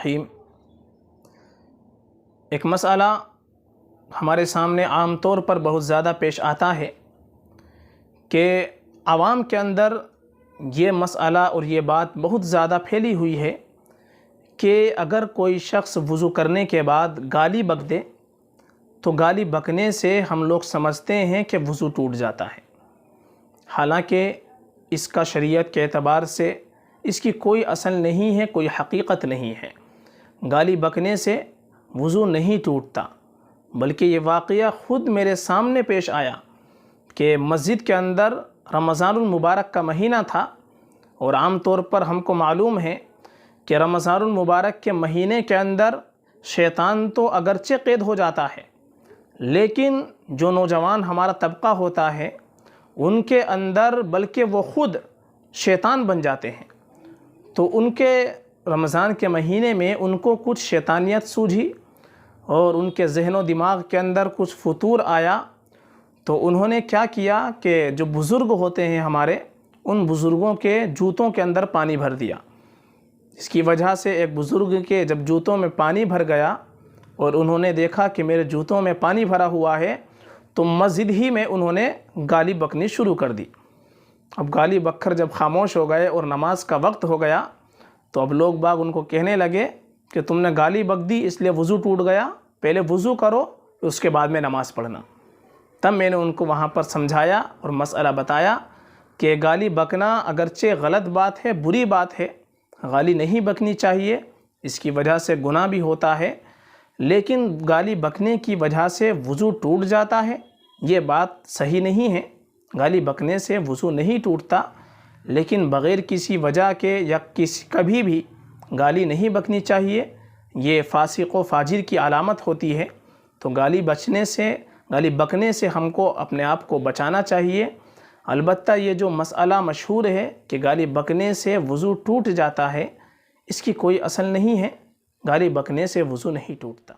الرحیم۔ ایک مسئلہ ہمارے سامنے عام طور پر بہت زیادہ پیش آتا ہے کہ عوام کے اندر یہ مسئلہ اور یہ بات بہت زیادہ پھیلی ہوئی ہے کہ اگر کوئی شخص وضو کرنے کے بعد گالی بک دے تو گالی بکنے سے ہم لوگ سمجھتے ہیں کہ وضو ٹوٹ جاتا ہے، حالانکہ اس کا شریعت کے اعتبار سے اس کی کوئی اصل نہیں ہے، کوئی حقیقت نہیں ہے۔ گالی بکنے سے وضو نہیں ٹوٹتا، بلکہ یہ واقعہ خود میرے سامنے پیش آیا کہ مسجد کے اندر رمضان المبارک کا مہینہ تھا، اور عام طور پر ہم کو معلوم ہے کہ رمضان المبارک کے مہینے کے اندر شیطان تو اگرچہ قید ہو جاتا ہے، لیکن جو نوجوان ہمارا طبقہ ہوتا ہے ان کے اندر بلکہ وہ خود شیطان بن جاتے ہیں۔ تو ان کے رمضان کے مہینے میں ان کو کچھ شیطانیت سوجھی اور ان کے ذہن و دماغ کے اندر کچھ فطور آیا، تو انہوں نے کیا کیا کہ جو بزرگ ہوتے ہیں ہمارے، ان بزرگوں کے جوتوں کے اندر پانی بھر دیا۔ اس کی وجہ سے ایک بزرگ کے جب جوتوں میں پانی بھر گیا اور انہوں نے دیکھا کہ میرے جوتوں میں پانی بھرا ہوا ہے، تو مسجد ہی میں انہوں نے گالی بکنی شروع کر دی۔ اب گالی بک کر جب خاموش ہو گئے اور نماز کا وقت ہو گیا تو اب لوگ باغ ان کو کہنے لگے کہ تم نے گالی بک دی اس لیے وضو ٹوٹ گیا، پہلے وضو کرو اس کے بعد میں نماز پڑھنا۔ تب میں نے ان کو وہاں پر سمجھایا اور مسئلہ بتایا کہ گالی بکنا اگرچہ غلط بات ہے، بری بات ہے، گالی نہیں بکنی چاہیے، اس کی وجہ سے گناہ بھی ہوتا ہے، لیکن گالی بکنے کی وجہ سے وضو ٹوٹ جاتا ہے یہ بات صحیح نہیں ہے۔ گالی بکنے سے وضو نہیں ٹوٹتا، لیکن بغیر کسی وجہ کے یا کبھی بھی گالی نہیں بکنی چاہیے، یہ فاسق و فاجر کی علامت ہوتی ہے۔ تو گالی بکنے سے ہم کو اپنے آپ کو بچانا چاہیے۔ البتہ یہ جو مسئلہ مشہور ہے کہ گالی بکنے سے وضو ٹوٹ جاتا ہے، اس کی کوئی اصل نہیں ہے، گالی بکنے سے وضو نہیں ٹوٹتا۔